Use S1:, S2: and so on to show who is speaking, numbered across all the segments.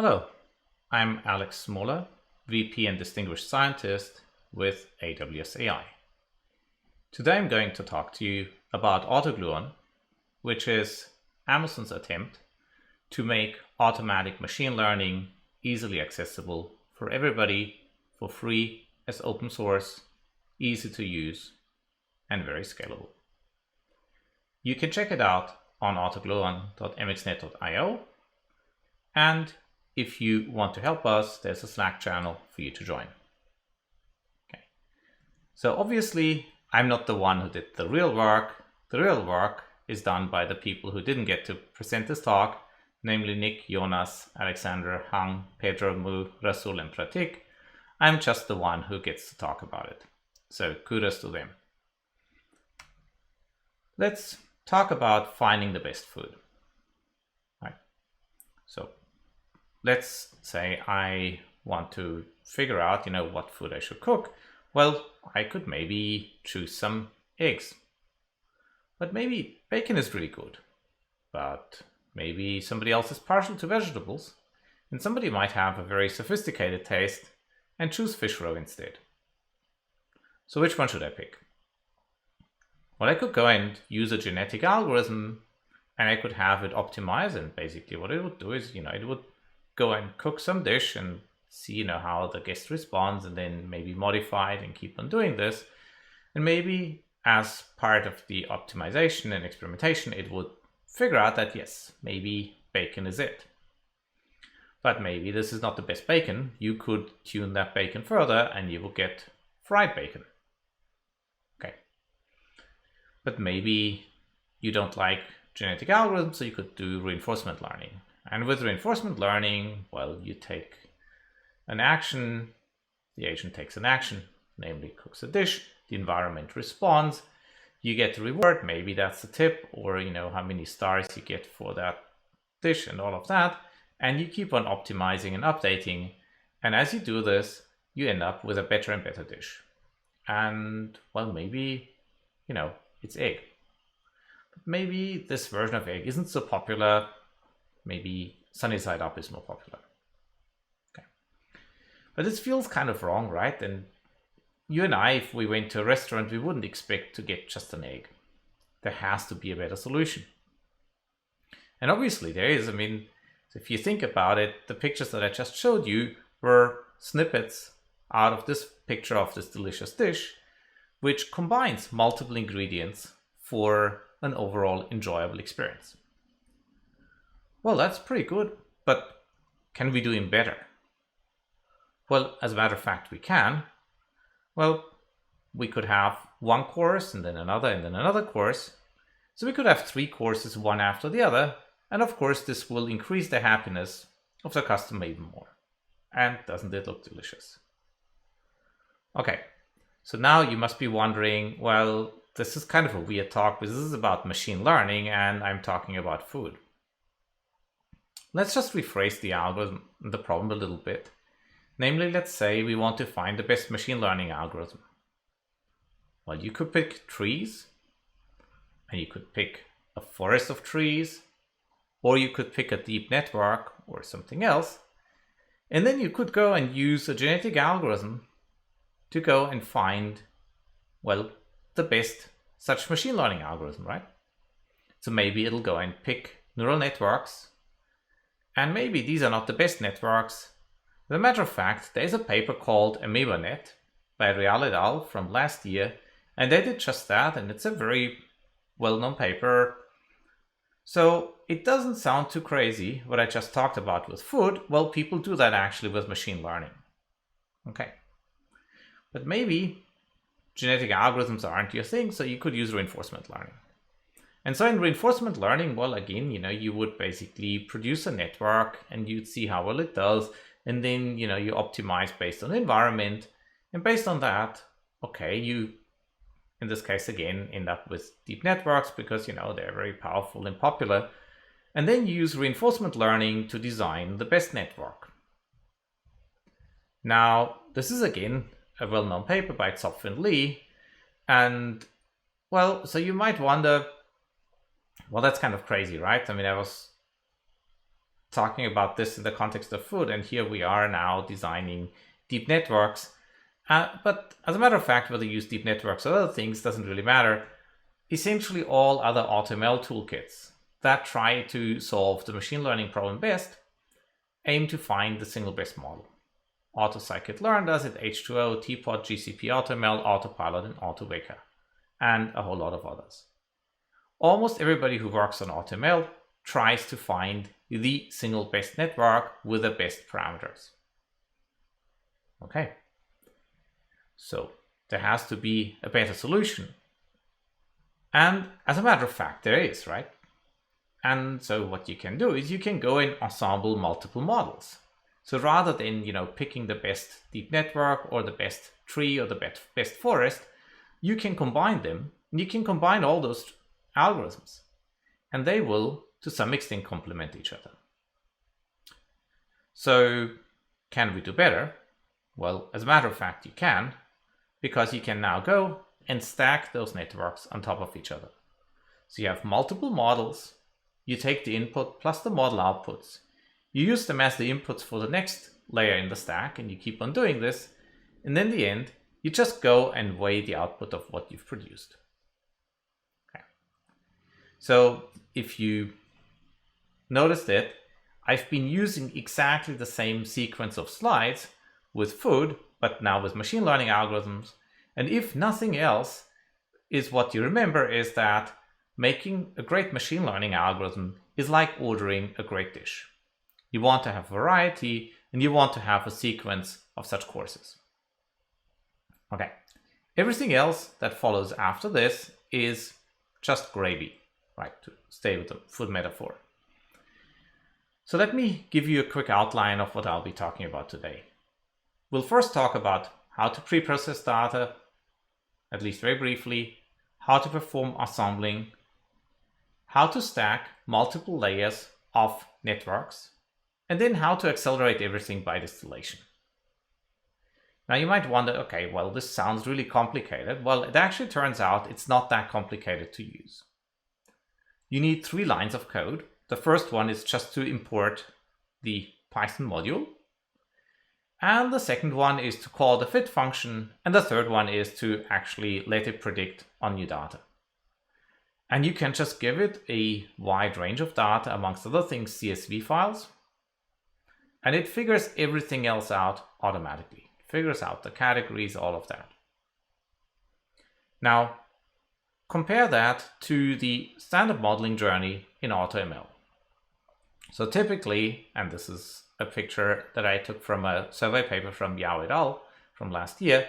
S1: Hello, I'm Alex Smoller, VP and Distinguished Scientist with AWS AI. Today I'm going to talk to you about AutoGluon, which is Amazon's attempt to make automatic machine learning easily accessible for everybody for free as open source, easy to use, and very scalable. You can check it out on autogluon.mxnet.io, and if you want to help us, there's a Slack channel for you to join. Okay. So obviously, I'm not the one who did the real work. The real work is done by the people who didn't get to present this talk, namely Nick, Jonas, Alexander, Hang, Pedro, Mu, Rasul, and Pratik. I'm just the one who gets to talk about it. So kudos to them. Let's talk about finding the best food. Right. So let's say I want to figure out, what food I should cook. Well, I could maybe choose some eggs. But maybe bacon is really good. But maybe somebody else is partial to vegetables. And somebody might have a very sophisticated taste and choose fish roe instead. So which one should I pick? Well, I could go and use a genetic algorithm and I could have it optimize. And basically what it would do is, it would go and cook some dish and see, how the guest responds, and then maybe modify it and keep on doing this. And maybe as part of the optimization and experimentation, it would figure out that yes, maybe bacon is it. But maybe this is not the best bacon. You could tune that bacon further and you will get fried bacon. Okay. But maybe you don't like genetic algorithms, so you could do reinforcement learning. And with reinforcement learning, well, you take an action, the agent takes an action, namely cooks a dish, the environment responds, you get a reward, maybe that's the tip, or how many stars you get for that dish and all of that, and you keep on optimizing and updating, and as you do this, you end up with a better and better dish. And well, maybe, it's egg. But maybe this version of egg isn't so popular. Maybe sunny side up is more popular. Okay. But this feels kind of wrong, right? And you and I, if we went to a restaurant, we wouldn't expect to get just an egg. There has to be a better solution. And obviously there is. If you think about it, the pictures that I just showed you were snippets out of this picture of this delicious dish, which combines multiple ingredients for an overall enjoyable experience. Well, that's pretty good, but can we do it better? Well, as a matter of fact, we can. Well, we could have one course and then another course. So we could have 3 courses, one after the other. And of course, this will increase the happiness of the customer even more. And doesn't it look delicious? Okay, so now you must be wondering, well, this is kind of a weird talk, because this is about machine learning and I'm talking about food. Let's just rephrase the algorithm, the problem a little bit. Namely, let's say we want to find the best machine learning algorithm. Well, you could pick trees, and you could pick a forest of trees, or you could pick a deep network or something else. And then you could go and use a genetic algorithm to go and find, well, the best such machine learning algorithm, right? So maybe it'll go and pick neural networks. And maybe these are not the best networks. As a matter of fact, there is a paper called AmoebaNet by Real et al. From last year, and they did just that, and it's a very well-known paper. So it doesn't sound too crazy what I just talked about with food. Well, people do that actually with machine learning. Okay. But maybe genetic algorithms aren't your thing, so you could use reinforcement learning. And so in reinforcement learning, well, again, you would basically produce a network and you'd see how well it does. And then, you optimize based on the environment. And based on that, okay, you, in this case, again, end up with deep networks because, they're very powerful and popular. And then you use reinforcement learning to design the best network. Now, this is, again, a well-known paper by Zopf and Lee. And, well, so you might wonder, well, that's kind of crazy, right? I was talking about this in the context of food, and here we are now designing deep networks. But as a matter of fact, whether you use deep networks or other things doesn't really matter. Essentially, all other AutoML toolkits that try to solve the machine learning problem best aim to find the single best model. AutoScikit-learn does it, H2O, Tpot, GCP AutoML, Autopilot, and AutoWAIC', and a whole lot of others. Almost everybody who works on AutoML tries to find the single best network with the best parameters. Okay, so there has to be a better solution. And as a matter of fact, there is, right? And so what you can do is you can go and ensemble multiple models. So rather than, picking the best deep network or the best tree or the best forest, you can combine them. And you can combine all those algorithms, and they will, to some extent, complement each other. So can we do better? Well, as a matter of fact, you can, because you can now go and stack those networks on top of each other. So you have multiple models. You take the input plus the model outputs. You use them as the inputs for the next layer in the stack, and you keep on doing this. And in the end, you just go and weigh the output of what you've produced. Okay. So if you noticed it, I've been using exactly the same sequence of slides with food, but now with machine learning algorithms. And if nothing else, is what you remember is that making a great machine learning algorithm is like ordering a great dish. You want to have variety, and you want to have a sequence of such courses. Okay, everything else that follows after this is just gravy, right? To stay with the food metaphor. So let me give you a quick outline of what I'll be talking about today. We'll first talk about how to pre-process data, at least very briefly, how to perform assembling, how to stack multiple layers of networks, and then how to accelerate everything by distillation. Now you might wonder, okay, well, this sounds really complicated. Well, it actually turns out it's not that complicated to use. You need 3 lines of code. The first one is just to import the Python module. And the second one is to call the fit function. And the third one is to actually let it predict on new data. And you can just give it a wide range of data, amongst other things, CSV files. And it figures everything else out automatically. It figures out the categories, all of that. Now, compare that to the standard modeling journey in AutoML. So typically, and this is a picture that I took from a survey paper from Yao et al. From last year,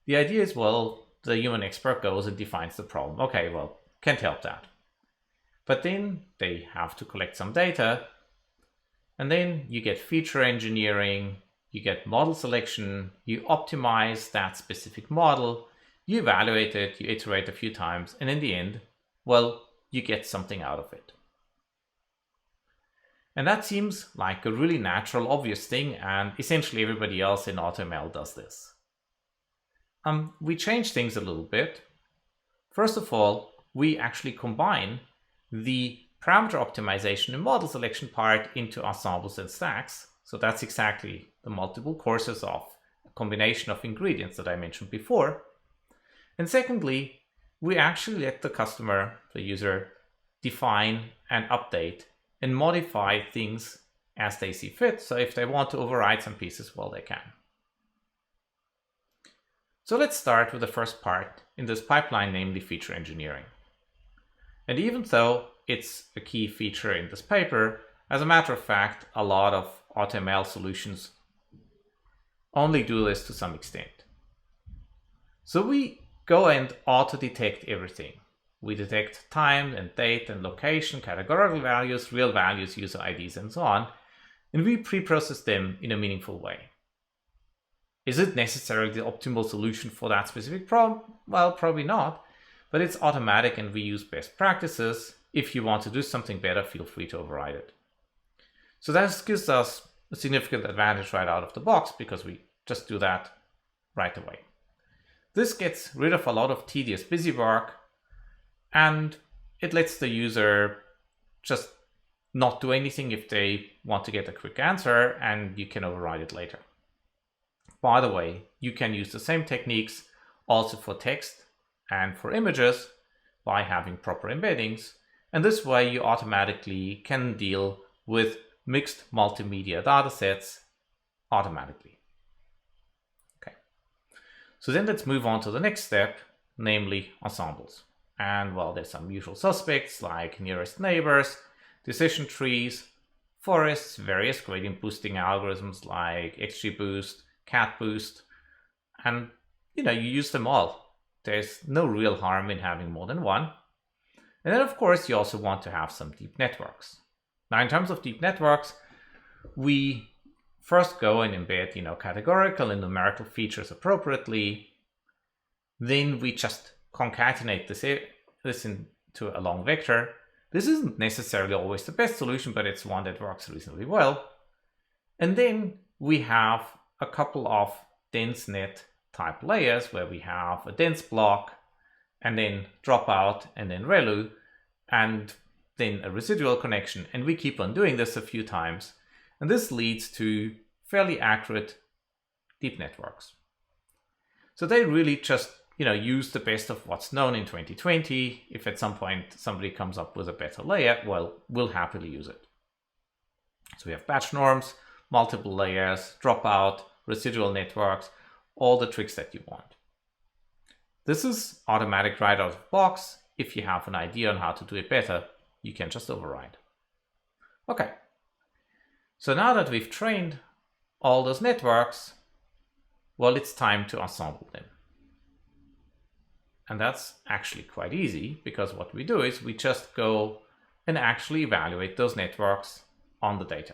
S1: the idea is, well, the human expert goes and defines the problem. Okay, well, can't help that. But then they have to collect some data, and then you get feature engineering, you get model selection, you optimize that specific model, you evaluate it, you iterate a few times, and in the end, well, you get something out of it. And that seems like a really natural, obvious thing, and essentially everybody else in AutoML does this. We change things a little bit. First of all, we actually combine the parameter optimization and model selection part into ensembles and stacks. So that's exactly the multiple courses of a combination of ingredients that I mentioned before. And secondly, we actually let the customer, the user, define and update and modify things as they see fit. So if they want to override some pieces, well, they can. So let's start with the first part in this pipeline, namely feature engineering. And even though it's a key feature in this paper, as a matter of fact, a lot of AutoML solutions only do this to some extent. So we go and auto-detect everything. We detect time and date and location, categorical values, real values, user IDs, and so on, and we pre-process them in a meaningful way. Is it necessarily the optimal solution for that specific problem? Well, probably not, but it's automatic and we use best practices. If you want to do something better, feel free to override it. So that gives us a significant advantage right out of the box because we just do that right away. This gets rid of a lot of tedious busy work, and it lets the user just not do anything if they want to get a quick answer, and you can override it later. By the way, you can use the same techniques also for text and for images by having proper embeddings. And this way you automatically can deal with mixed multimedia datasets automatically. Okay. So then let's move on to the next step, namely ensembles. And well, there's some usual suspects like nearest neighbors, decision trees, forests, various gradient boosting algorithms like XGBoost, CatBoost, and you use them all. There's no real harm in having more than one. And then of course you also want to have some deep networks. Now in terms of deep networks, we first go and embed categorical and numerical features appropriately. Then we just concatenate this into a long vector. This isn't necessarily always the best solution, but it's one that works reasonably well. And then we have a couple of dense net type layers where we have a dense block and then dropout and then ReLU and then a residual connection. And we keep on doing this a few times. And this leads to fairly accurate deep networks. So they really just use the best of what's known in 2020. If at some point somebody comes up with a better layer, well, we'll happily use it. So we have batch norms, multiple layers, dropout, residual networks, all the tricks that you want. This is automatic right out of the box. If you have an idea on how to do it better, you can just override. Okay. So now that we've trained all those networks, well, it's time to ensemble them. And that's actually quite easy, because what we do is we just go and actually evaluate those networks on the data.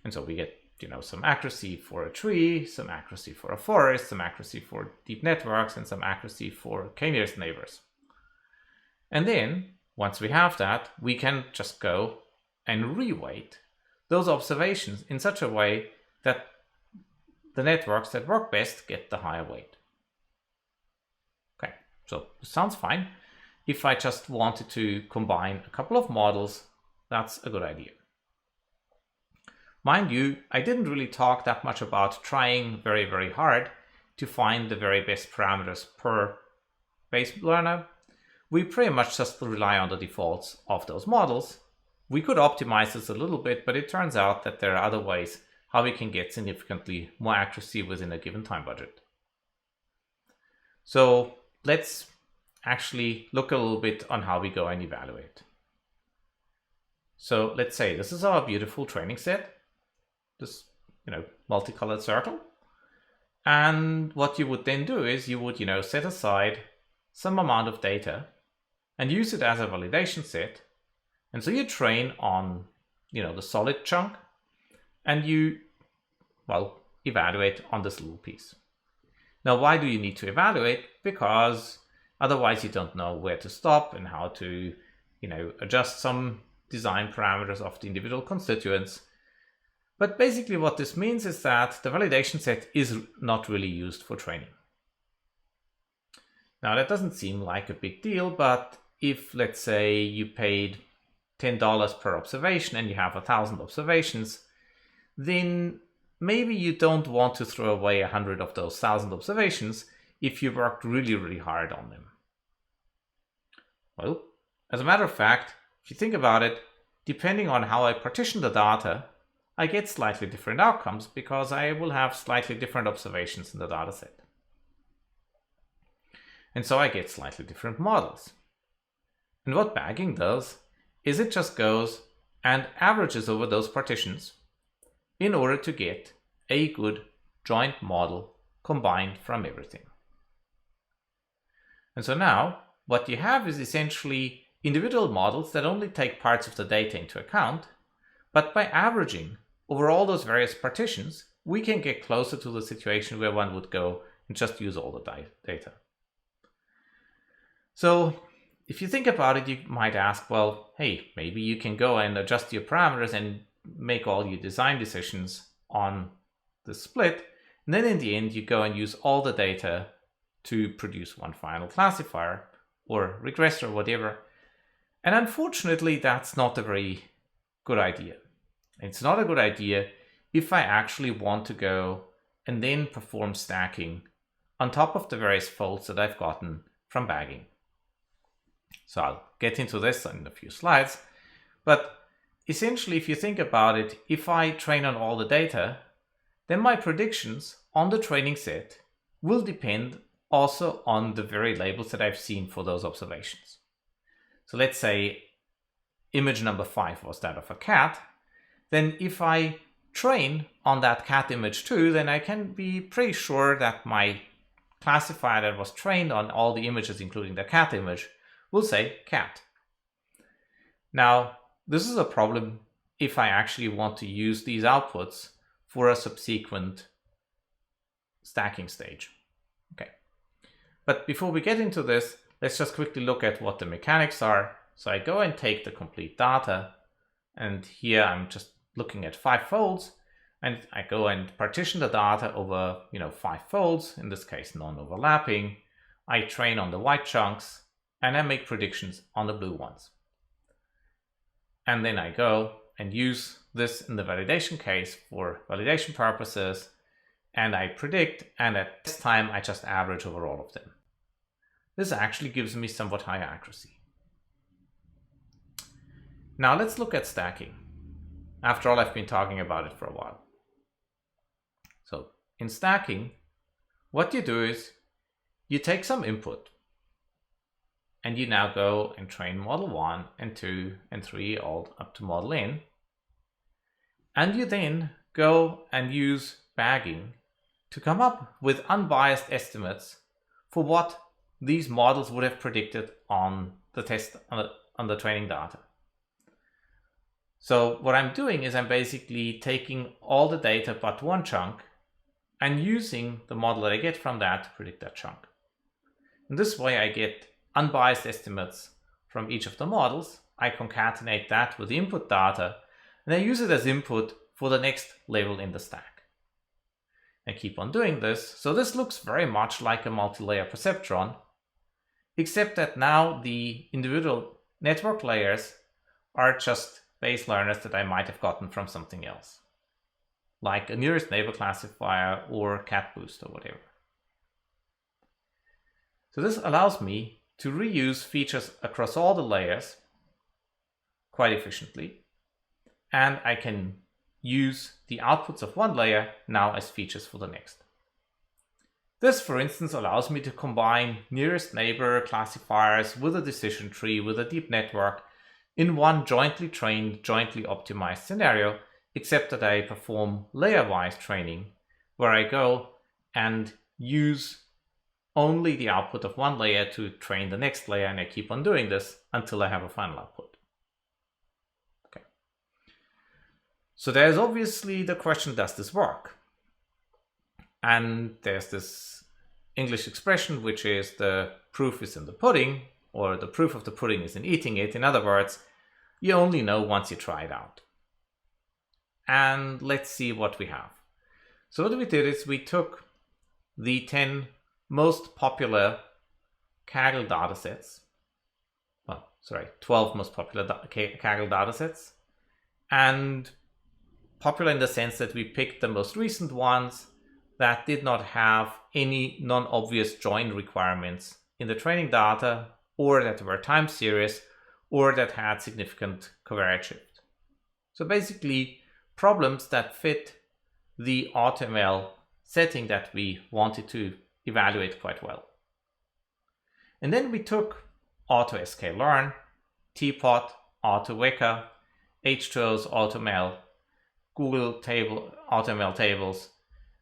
S1: And so we get, some accuracy for a tree, some accuracy for a forest, some accuracy for deep networks, and some accuracy for k-nearest neighbors. And then once we have that, we can just go and reweight those observations in such a way that the networks that work best get the higher weight. Okay, so this sounds fine. If I just wanted to combine a couple of models, that's a good idea. Mind you, I didn't really talk that much about trying very, very hard to find the very best parameters per base learner. We pretty much just rely on the defaults of those models. We could optimize this a little bit, but it turns out that there are other ways how we can get significantly more accuracy within a given time budget. So let's actually look a little bit on how we go and evaluate. So let's say this is our beautiful training set, this multicolored circle. And what you would then do is you would set aside some amount of data and use it as a validation set. And so you train on the solid chunk, and you evaluate on this little piece. Now, why do you need to evaluate? Because otherwise you don't know where to stop and how to adjust some design parameters of the individual constituents. But basically what this means is that the validation set is not really used for training. Now that doesn't seem like a big deal, but if let's say you paid $10 per observation and you have 1,000 observations, then maybe you don't want to throw away 100 of those 1,000 observations if you worked really, really hard on them. Well, as a matter of fact, if you think about it, depending on how I partition the data, I get slightly different outcomes because I will have slightly different observations in the dataset. And so I get slightly different models. And what bagging does is it just goes and averages over those partitions in order to get a good joint model combined from everything. And so now what you have is essentially individual models that only take parts of the data into account, but by averaging over all those various partitions, we can get closer to the situation where one would go and just use all the data. So if you think about it, you might ask, well, hey, maybe you can go and adjust your parameters and make all your design decisions on the split. And then in the end, you go and use all the data to produce one final classifier or regressor or whatever. And unfortunately, that's not a very good idea. It's not a good idea if I actually want to go and then perform stacking on top of the various folds that I've gotten from bagging. So I'll get into this in a few slides, but essentially, if you think about it, if I train on all the data, then my predictions on the training set will depend also on the very labels that I've seen for those observations. So let's say image number 5 was that of a cat. Then if I train on that cat image too, then I can be pretty sure that my classifier that was trained on all the images, including the cat image, will say cat. Now, this is a problem if I actually want to use these outputs for a subsequent stacking stage. Okay. But before we get into this, let's just quickly look at what the mechanics are. So I go and take the complete data, and here I'm just looking at 5 folds, and I go and partition the data over 5 folds, in this case non-overlapping. I train on the white chunks, and I make predictions on the blue ones. And then I go and use this in the validation case for validation purposes, and I predict, and at this time I just average over all of them. This actually gives me somewhat higher accuracy. Now let's look at stacking. After all, I've been talking about it for a while. So in stacking, what you do is you take some input, and you now go and train model 1 and 2 and 3 all up to model n. And you then go and use bagging to come up with unbiased estimates for what these models would have predicted on the test, on the training data. So what I'm doing is I'm basically taking all the data but one chunk and using the model that I get from that to predict that chunk. In this way, I get unbiased estimates from each of the models. I concatenate that with the input data, and I use it as input for the next level in the stack. I keep on doing this. So this looks very much like a multi-layer perceptron, except that now the individual network layers are just base learners that I might have gotten from something else, like a nearest neighbor classifier or cat boost or whatever. So this allows me to reuse features across all the layers quite efficiently, and I can use the outputs of one layer now as features for the next. This, for instance, allows me to combine nearest neighbor classifiers with a decision tree with a deep network in one jointly trained, jointly optimized scenario, except that I perform layer-wise training, where I go and use only the output of one layer to train the next layer, and I keep on doing this until I have a final output. Okay. So there's obviously the question, does this work? And there's this English expression, which is the proof is in the pudding, or the proof of the pudding is in eating it. In other words, you only know once you try it out. And let's see what we have. So what we did is we took the 10 most popular Kaggle datasets, 12 most popular Kaggle datasets, and popular in the sense that we picked the most recent ones that did not have any non-obvious join requirements in the training data, or that were time series, or that had significant covariate shift. So basically, problems that fit the AutoML setting that we wanted to evaluate quite well. And then we took AutoSKLearn, Teapot, AutoWAIC'20, H2O's AutoML, Google AutoML tables,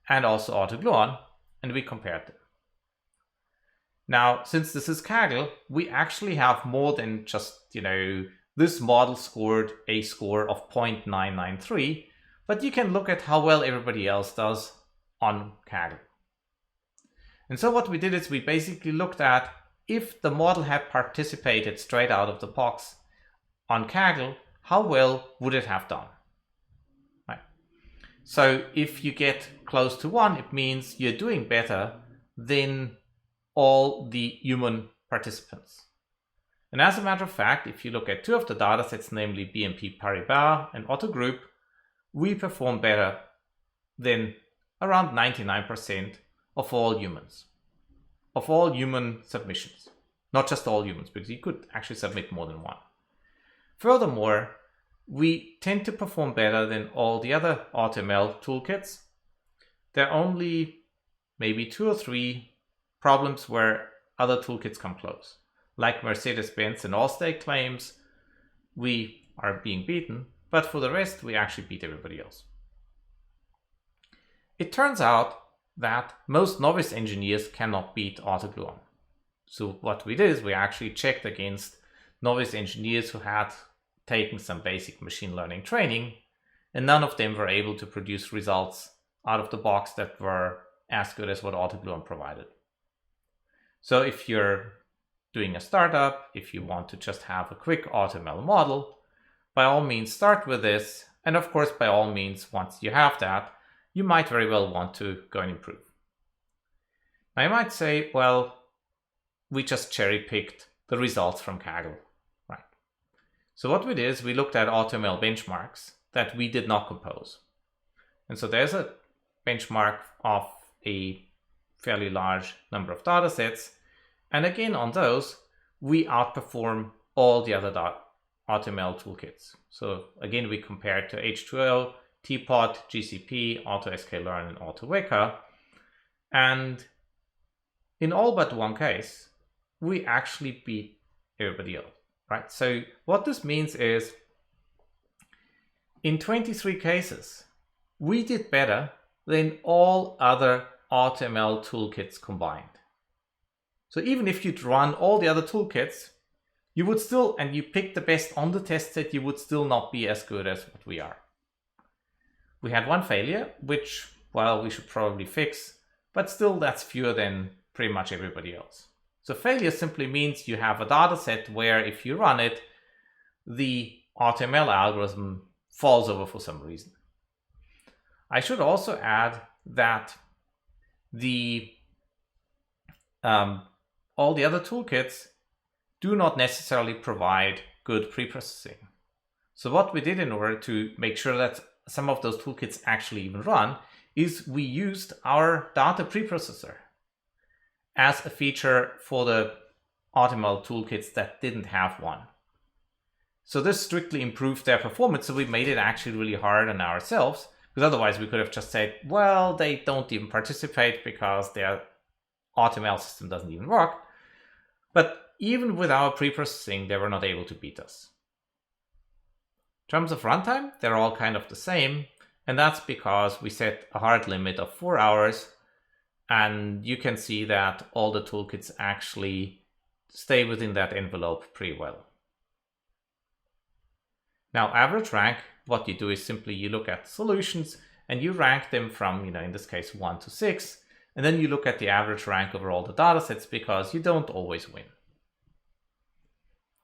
S1: and also AutoGluon, and we compared them. Now, since this is Kaggle, we actually have more than just, this model scored a score of 0.993, but you can look at how well everybody else does on Kaggle. And so what we did is we basically looked at if the model had participated straight out of the box on Kaggle, how well would it have done? Right. So if you get close to 1, it means you're doing better than all the human participants. And as a matter of fact, if you look at two of the datasets, namely BNP Paribas and AutoGroup, we perform better than around 99% of all humans, of all human submissions. Not just all humans, because you could actually submit more than one. Furthermore, we tend to perform better than all the other AutoML toolkits. There are only maybe 2 or 3 problems where other toolkits come close. Like Mercedes-Benz and Allstate claims, we are being beaten, but for the rest, we actually beat everybody else. It turns out that most novice engineers cannot beat AutoGluon. So what we did is we actually checked against novice engineers who had taken some basic machine learning training, and none of them were able to produce results out of the box that were as good as what AutoGluon provided. So if you're doing a startup, if you want to just have a quick AutoML model, by all means start with this. And of course, by all means, once you have that, you might very well want to go and improve. Now you might say, well, we just cherry-picked the results from Kaggle, right? So what we did is we looked at AutoML benchmarks that we did not compose. And so there's a benchmark of a fairly large number of data sets. And again, on those, we outperform all the other AutoML toolkits. So again, we compared to H2O, Teapot, GCP, AutoSKLearn, and AutoWAIC'20. And in all but one case, we actually beat everybody else, right? So what this means is in 23 cases, we did better than all other AutoML toolkits combined. So even if you'd run all the other toolkits, you would still, and you pick the best on the test set, you would still not be as good as what we are. We had one failure, which, well, we should probably fix, but still that's fewer than pretty much everybody else. So failure simply means you have a data set where if you run it, the AutoML algorithm falls over for some reason. I should also add that all the other toolkits do not necessarily provide good preprocessing. So what we did in order to make sure that some of those toolkits actually even run is we used our data preprocessor as a feature for the AutoML toolkits that didn't have one. So this strictly improved their performance, so we made it actually really hard on ourselves, because otherwise we could have just said, well, they don't even participate because their AutoML system doesn't even work. But even with our preprocessing, they were not able to beat us. In terms of runtime, they're all kind of the same, and that's because we set a hard limit of 4 hours, and you can see that all the toolkits actually stay within that envelope pretty well. Now, average rank, what you do is simply you look at solutions and you rank them from, in this case, 1 to 6, and then you look at the average rank over all the datasets because you don't always win.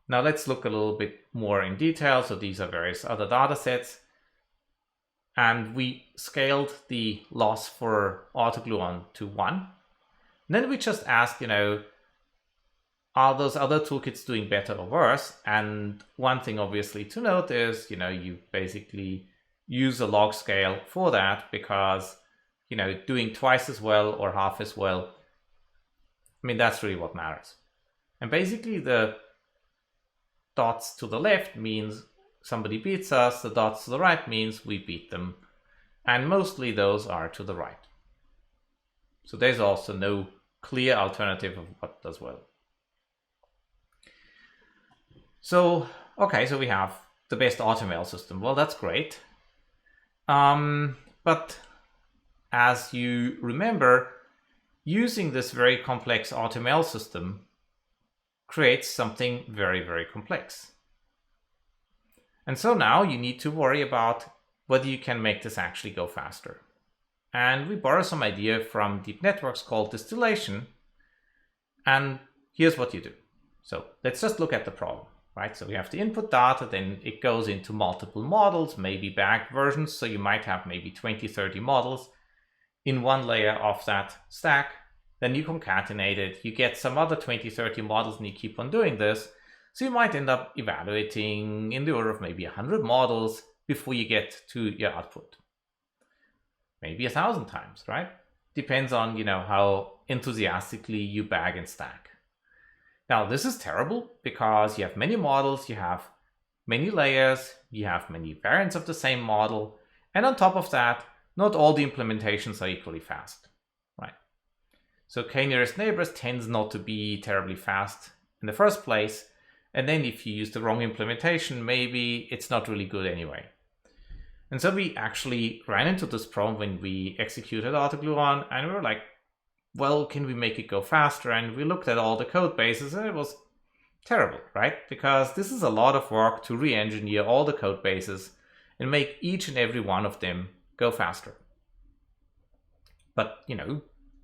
S1: Now let's look a little bit more in detail. So these are various other datasets. And we scaled the loss for AutoGluon to 1. And then we just asked, are those other toolkits doing better or worse? And one thing obviously to note is, you basically use a log scale for that because, doing twice as well or half as well, that's really what matters. And basically the dots to the left means somebody beats us, the dots to the right means we beat them. And mostly those are to the right. So there's also no clear alternative of what does well. So, okay, so we have the best AutoML system. Well, that's great. But as you remember, using this very complex AutoML system creates something very, very complex. And so now you need to worry about whether you can make this actually go faster. And we borrow some idea from deep networks called Distillation. And here's what you do. So let's just look at the problem, right? So we have the input data, then it goes into multiple models, maybe backed versions. So you might have maybe 20, 30 models in one layer of that stack. Then you concatenate it, you get some other 20, 30 models, and you keep on doing this. So you might end up evaluating in the order of maybe 100 models before you get to your output. Maybe 1,000 times, right? Depends on, how enthusiastically you bag and stack. Now, this is terrible because you have many models, you have many layers, you have many variants of the same model, and on top of that, not all the implementations are equally fast, right? So k-nearest neighbors tends not to be terribly fast in the first place, and then if you use the wrong implementation, maybe it's not really good anyway. And so we actually ran into this problem when we executed AutoGluon, and we were like, well, can we make it go faster? And we looked at all the code bases, and it was terrible, right? Because this is a lot of work to re-engineer all the code bases and make each and every one of them go faster. But,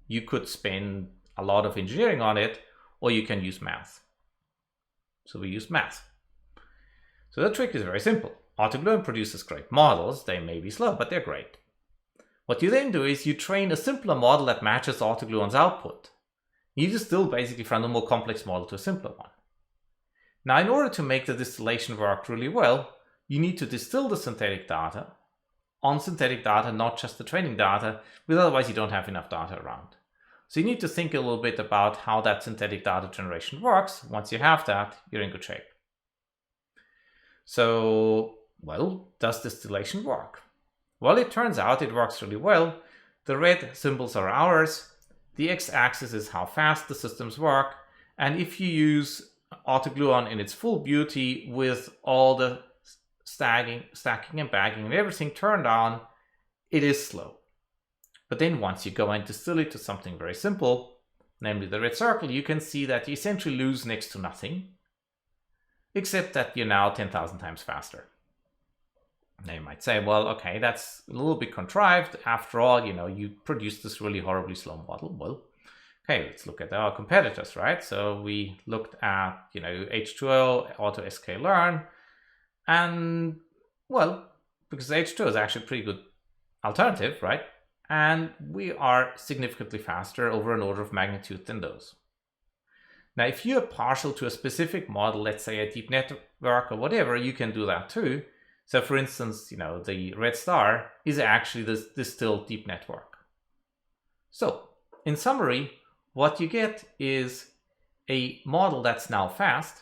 S1: you could spend a lot of engineering on it, or you can use math. So we use math. So the trick is very simple. AutoGluon produces great models. They may be slow, but they're great. What you then do is you train a simpler model that matches AutoGluon's output. You distill basically from a more complex model to a simpler one. Now, in order to make the distillation work really well, you need to distill the synthetic data on synthetic data, not just the training data, because otherwise you don't have enough data around. So you need to think a little bit about how that synthetic data generation works. Once you have that, you're in good shape. So, well, does distillation work? Well, it turns out it works really well. The red symbols are hours. The x-axis is how fast the systems work. And if you use AutoGluon in its full beauty with all the stacking and bagging and everything turned on, it is slow. But then once you go and distill it to something very simple, namely the red circle, you can see that you essentially lose next to nothing, except that you're now 10,000 times faster. Now you might say, well, okay, that's a little bit contrived. After all, you produced this really horribly slow model. Well, okay, let's look at our competitors, right? So we looked at, H2O, AutoSK-Learn, and, well, because H2O is actually a pretty good alternative, right? And we are significantly faster, over an order of magnitude, than those. Now, if you're partial to a specific model, let's say a deep network or whatever, you can do that too. So for instance, the red star is actually this distilled deep network. So in summary, what you get is a model that's now fast,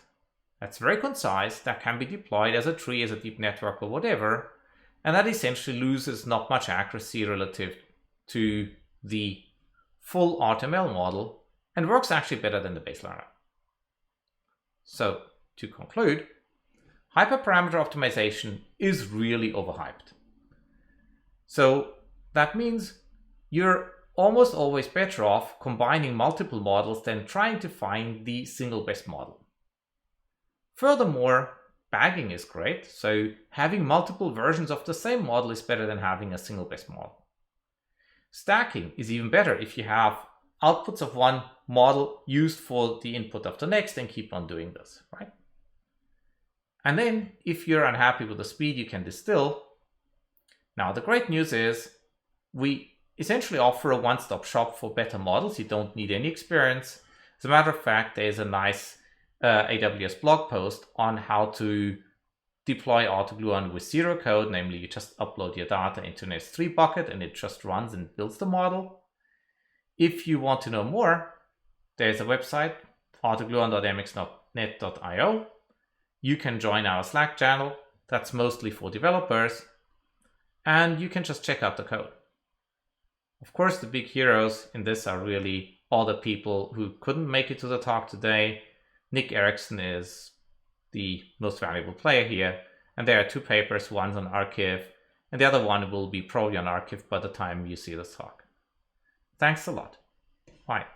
S1: that's very concise, that can be deployed as a tree, as a deep network or whatever, and that essentially loses not much accuracy relative to the full AutoML model and works actually better than the base learner. So to conclude, hyperparameter optimization is really overhyped. So that means you're almost always better off combining multiple models than trying to find the single best model. Furthermore, bagging is great, so having multiple versions of the same model is better than having a single best model. Stacking is even better if you have outputs of one model used for the input of the next and keep on doing this, right? And then if you're unhappy with the speed, you can distill. Now, the great news is we essentially offer a one-stop shop for better models. You don't need any experience. As a matter of fact, there's a nice AWS blog post on how to deploy AutoGluon with zero code. Namely, you just upload your data into an S3 bucket and it just runs and builds the model. If you want to know more, there's a website, autogluon.mx.net.io. You can join our Slack channel. That's mostly for developers. And you can just check out the code. Of course, the big heroes in this are really all the people who couldn't make it to the talk today. Nick Erickson is the most valuable player here. And there are two papers, one's on Archive, and the other one will be probably on Archive by the time you see this talk. Thanks a lot. Bye.